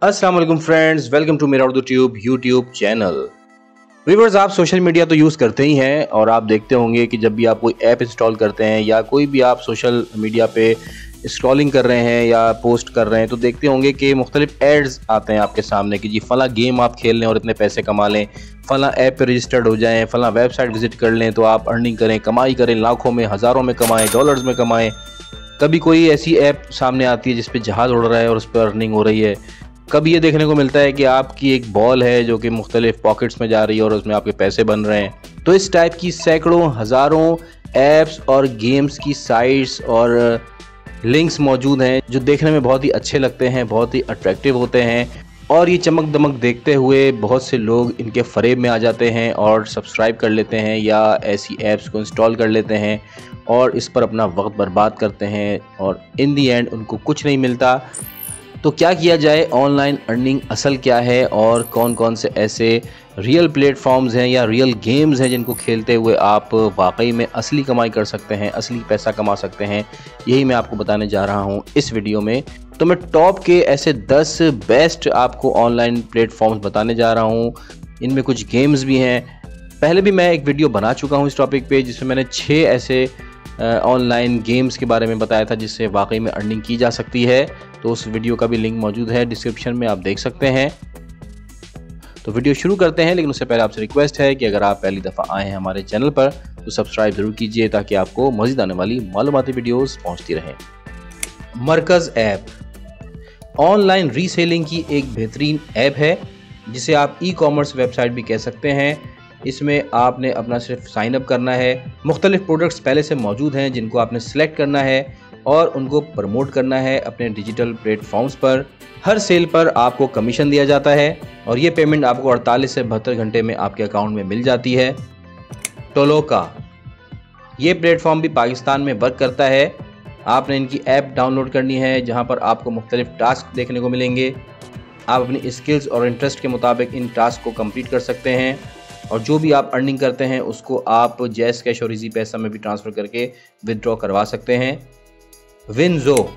अस्सलाम वालेकुम friends, welcome to मेरा Urdu tube YouTube channel. Viewers, आप सोशल मीडिया तो यूज़ करते ही हैं और आप देखते होंगे कि जब भी आप कोई ऐप इंस्टॉल करते हैं या कोई भी आप सोशल मीडिया पे स्क्रॉलिंग कर रहे हैं या पोस्ट कर रहे हैं तो देखते होंगे कि मुख्तलिफ एड्स आते हैं आपके सामने कि जी फला गेम आप खेल लें और इतने पैसे कमा लें, फला ऐप पे रजिस्टर्ड हो जाएं, फला वेबसाइट विजिट कर लें तो आप अर्निंग करें, कमाई करें, लाखों में, हज़ारों में कमाएं, डॉलर्स में कमाएं। कभी कोई ऐसी ऐप सामने आती है जिस पे जहाज़ उड़ रहा है और उस पर अर्निंग हो रही है। कभी ये देखने को मिलता है कि आपकी एक बॉल है जो कि मुख्तलिफ पॉकेट्स में जा रही है और उसमें आपके पैसे बन रहे हैं। तो इस टाइप की सैकड़ों हज़ारों ऐप्स और गेम्स की साइट्स और लिंक्स मौजूद हैं जो देखने में बहुत ही अच्छे लगते हैं, बहुत ही अट्रैक्टिव होते हैं और ये चमक दमक देखते हुए बहुत से लोग इनके फ़रेब में आ जाते हैं और सब्सक्राइब कर लेते हैं या ऐसी ऐप्स को इंस्टॉल कर लेते हैं और इस पर अपना वक्त बर्बाद करते हैं और इन दी एंड उनको कुछ नहीं मिलता। तो क्या किया जाए, ऑनलाइन अर्निंग असल क्या है और कौन कौन से ऐसे रियल प्लेटफॉर्म्स हैं या रियल गेम्स हैं जिनको खेलते हुए आप वाकई में असली कमाई कर सकते हैं, असली पैसा कमा सकते हैं, यही मैं आपको बताने जा रहा हूं इस वीडियो में। तो मैं टॉप के ऐसे 10 बेस्ट आपको ऑनलाइन प्लेटफॉर्म्स बताने जा रहा हूं। इनमें कुछ गेम्स भी हैं। पहले भी मैं एक वीडियो बना चुका हूँ इस टॉपिक पे जिसमें मैंने 6 ऐसे ऑनलाइन गेम्स के बारे में बताया था जिससे वाकई में अर्निंग की जा सकती है। तो उस वीडियो का भी लिंक मौजूद है डिस्क्रिप्शन में, आप देख सकते हैं। तो वीडियो शुरू करते हैं, लेकिन उससे पहले आपसे रिक्वेस्ट है कि अगर आप पहली दफ़ा आए हैं हमारे चैनल पर तो सब्सक्राइब ज़रूर कीजिए ताकि आपको मज़ीद आने वाली मालूमाती वीडियोस पहुंचती रहें। मरकज़ ऐप ऑनलाइन रीसेलिंग की एक बेहतरीन ऐप है जिसे आप ई कॉमर्स वेबसाइट भी कह सकते हैं। इसमें आपने अपना सिर्फ साइन अप करना है। मुख्तलिफ प्रोडक्ट्स पहले से मौजूद हैं जिनको आपने सेलेक्ट करना है और उनको प्रमोट करना है अपने डिजिटल प्लेटफॉर्म्स पर। हर सेल पर आपको कमीशन दिया जाता है और ये पेमेंट आपको 48 से 72 घंटे में आपके अकाउंट में मिल जाती है। टोलोका, ये प्लेटफॉर्म भी पाकिस्तान में वर्क करता है। आपने इनकी ऐप डाउनलोड करनी है जहाँ पर आपको मुख्तलिफ टास्क देखने को मिलेंगे। आप अपनी स्किल्स और इंटरेस्ट के मुताबिक इन टास्क को कंप्लीट कर सकते हैं और जो भी आप अर्निंग करते हैं उसको आप जैस कैश और इजी पैसा में भी ट्रांसफ़र करके विदड्रॉ करवा सकते हैं। विनजो,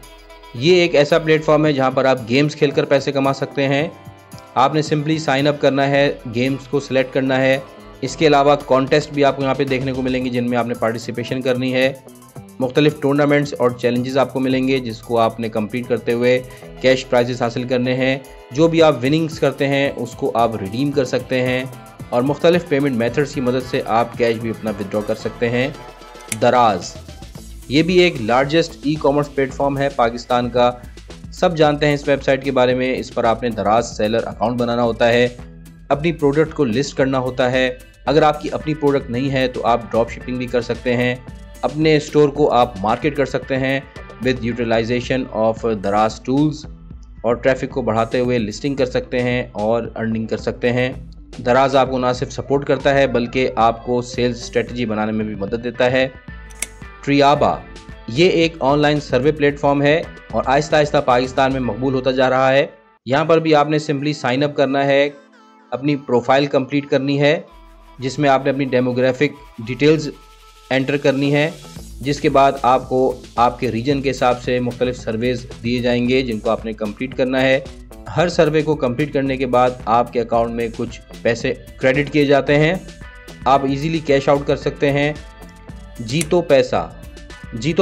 ये एक ऐसा प्लेटफॉर्म है जहां पर आप गेम्स खेलकर पैसे कमा सकते हैं। आपने सिंपली साइन अप करना है, गेम्स को सिलेक्ट करना है। इसके अलावा कॉन्टेस्ट भी आपको यहाँ पे देखने को मिलेंगे जिनमें आपने पार्टिसिपेशन करनी है। मुख्तलिफ टूर्नामेंट्स और चैलेंजेस आपको मिलेंगे जिसको आपने कंप्लीट करते हुए कैश प्राइजेस हासिल करने हैं। जो भी आप विनिंग्स करते हैं उसको आप रिडीम कर सकते हैं और मुख्तलिफ पेमेंट मेथड्स की मदद से आप कैश भी अपना विदड्रॉ कर सकते हैं। दराज, ये भी एक लार्जेस्ट ई कॉमर्स प्लेटफॉर्म है पाकिस्तान का। सब जानते हैं इस वेबसाइट के बारे में। इस पर आपने दराज सेलर अकाउंट बनाना होता है, अपनी प्रोडक्ट को लिस्ट करना होता है। अगर आपकी अपनी प्रोडक्ट नहीं है तो आप ड्रॉप शिपिंग भी कर सकते हैं। अपने स्टोर को आप मार्केट कर सकते हैं विद यूटिलाइजेशन ऑफ दराज टूल्स और ट्रैफिक को बढ़ाते हुए लिस्टिंग कर सकते हैं और अर्निंग कर सकते हैं। दराज आपको ना सिर्फ सपोर्ट करता है बल्कि आपको सेल्स स्ट्रेटजी बनाने में भी मदद देता है। ट्रियाबा, ये एक ऑनलाइन सर्वे प्लेटफॉर्म है और आहिस्ता आहिस्ता पाकिस्तान में मकबूल होता जा रहा है। यहाँ पर भी आपने सिंपली साइन अप करना है, अपनी प्रोफाइल कंप्लीट करनी है जिसमें आपने अपनी डेमोग्राफिक डिटेल्स एंटर करनी है, जिसके बाद आपको आपके रीजन के हिसाब से मुख्तलिफ सर्वेज दिए जाएंगे जिनको आपने कंप्लीट करना है। हर सर्वे को कंप्लीट करने के बाद आपके अकाउंट में कुछ पैसे क्रेडिट किए जाते हैं, आप इजीली कैश आउट कर सकते हैं। जीतो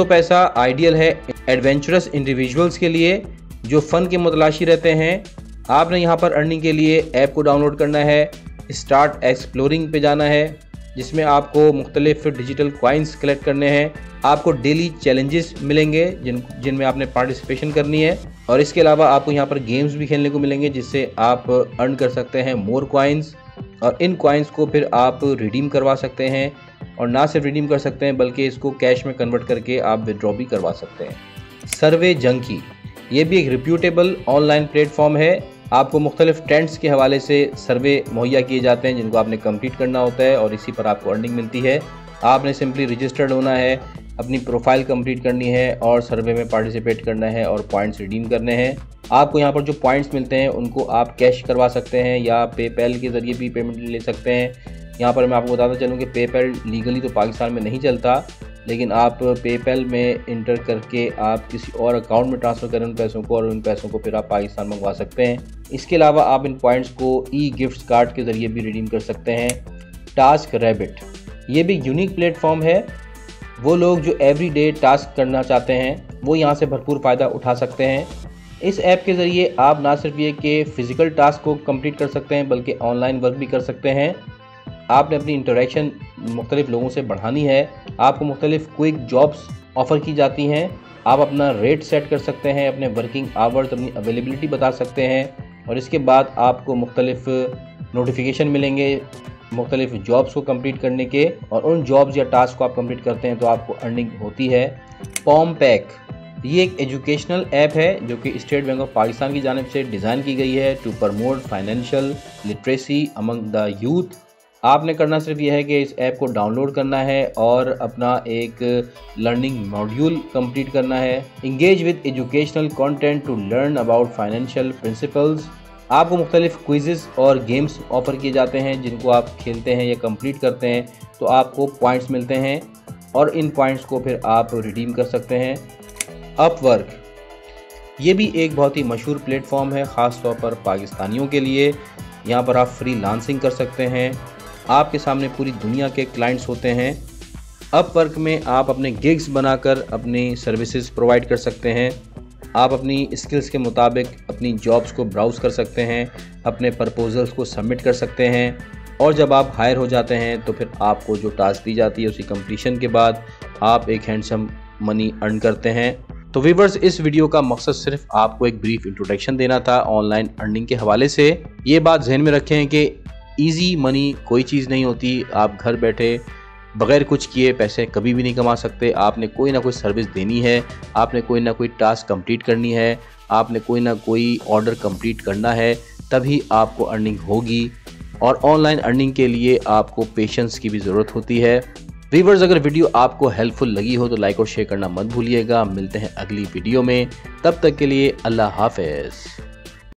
पैसा आइडियल है एडवेंचरस इंडिविजुअल्स के लिए जो फ़न के मुतलाशी रहते हैं। आपने यहाँ पर अर्निंग के लिए ऐप को डाउनलोड करना है, स्टार्ट एक्सप्लोरिंग पे जाना है जिसमें आपको मुख्तलिफ डिजिटल कॉइन्स कलेक्ट करने हैं। आपको डेली चैलेंजेस मिलेंगे जिनमें आपने पार्टिसिपेशन करनी है और इसके अलावा आपको यहाँ पर गेम्स भी खेलने को मिलेंगे जिससे आप अर्न कर सकते हैं मोर कॉइन्स और इन कॉइन्स को फिर आप रिडीम करवा सकते हैं और ना सिर्फ रिडीम कर सकते हैं बल्कि इसको कैश में कन्वर्ट करके आप विदड्रॉ भी करवा सकते हैं। सर्वे जंकी, ये भी एक रिप्यूटेबल ऑनलाइन प्लेटफॉर्म है। आपको मुख्तलिफ ट्रेंड्स के हवाले से सर्वे मुहैया किए जाते हैं जिनको आपने कंप्लीट करना होता है और इसी पर आपको अर्निंग मिलती है। आपने सिंपली रजिस्टर्ड होना है, अपनी प्रोफाइल कंप्लीट करनी है और सर्वे में पार्टिसिपेट करना है और पॉइंट्स रिडीम करने हैं। आपको यहाँ पर जो पॉइंट्स मिलते हैं उनको आप कैश करवा सकते हैं या पेपैल के ज़रिए भी पेमेंट ले सकते हैं। यहाँ पर मैं आपको बताता चलूँ कि पेपैल लीगली तो पाकिस्तान में नहीं चलता, लेकिन आप पेपैल में इंटर करके आप किसी और अकाउंट में ट्रांसफ़र करें उन पैसों को और उन पैसों को फिर आप पाकिस्तान मंगवा सकते हैं। इसके अलावा आप इन पॉइंट्स को गिफ्ट कार्ड के ज़रिए भी रिडीम कर सकते हैं। टास्क रैबिट, ये भी यूनिक प्लेटफॉर्म है। वो लोग जो एवरीडे टास्क करना चाहते हैं वो यहाँ से भरपूर फ़ायदा उठा सकते हैं। इस ऐप के ज़रिए आप ना सिर्फ ये कि फ़िज़िकल टास्क को कंप्लीट कर सकते हैं बल्कि ऑनलाइन वर्क भी कर सकते हैं। आपने अपनी इंटरेक्शन मुख्तलिफ लोगों से बढ़ानी है, आपको मुख्तलिफ क्विक जॉब्स ऑफ़र की जाती हैं। आप अपना रेट सेट कर सकते हैं, अपने वर्किंग आवर्स, अपनी अवेलेबिलिटी बता सकते हैं और इसके बाद आपको मुख्तलिफ नोटिफिकेशन मिलेंगे मुख्तलिफ जॉब्स को कंप्लीट करने के, और उन जॉब्स या टास्क को आप कंप्लीट करते हैं तो आपको अर्निंग होती है। पॉम पैक, ये एक एजुकेशनल ऐप है जो कि स्टेट बैंक ऑफ पाकिस्तान की जानिब से डिज़ाइन की गई है to promote financial literacy among the youth. आपने करना सिर्फ यह है कि इस ऐप को डाउनलोड करना है और अपना एक लर्निंग मॉड्यूल कंप्लीट करना है। Engage with educational content to learn about financial principles. आपको मुख्तलिफ क्विज़ेस और गेम्स ऑफ़र किए जाते हैं जिनको आप खेलते हैं या कंप्लीट करते हैं तो आपको पॉइंट्स मिलते हैं और इन पॉइंट्स को फिर आप रिडीम कर सकते हैं। अपवर्क, ये भी एक बहुत ही मशहूर प्लेटफॉर्म है ख़ास तौर पर पाकिस्तानियों के लिए। यहाँ पर आप फ्रीलांसिंग कर सकते हैं, आपके सामने पूरी दुनिया के क्लाइंट्स होते हैं। अपवर्क में आप अपने गिग्स बनाकर अपनी सर्विसेज प्रोवाइड कर सकते हैं। आप अपनी स्किल्स के मुताबिक अपनी जॉब्स को ब्राउज़ कर सकते हैं, अपने प्रपोजल्स को सबमिट कर सकते हैं और जब आप हायर हो जाते हैं तो फिर आपको जो टास्क दी जाती है उसी कंप्लीशन के बाद आप एक हैंडसम मनी अर्न करते हैं। तो व्यूअर्स, इस वीडियो का मकसद सिर्फ आपको एक ब्रीफ इंट्रोडक्शन देना था ऑनलाइन अर्निंग के हवाले से। ये बात जहन में रखें कि ईजी मनी कोई चीज़ नहीं होती। आप घर बैठे बग़ैर कुछ किए पैसे कभी भी नहीं कमा सकते। आपने कोई ना कोई सर्विस देनी है, आपने कोई ना कोई टास्क कंप्लीट करनी है, आपने कोई ना कोई ऑर्डर कंप्लीट करना है, तभी आपको अर्निंग होगी। और ऑनलाइन अर्निंग के लिए आपको पेशेंस की भी ज़रूरत होती है। व्यूअर्स, अगर वीडियो आपको हेल्पफुल लगी हो तो लाइक और शेयर करना मत भूलिएगा। मिलते हैं अगली वीडियो में, तब तक के लिए अल्लाह हाफ़िज़।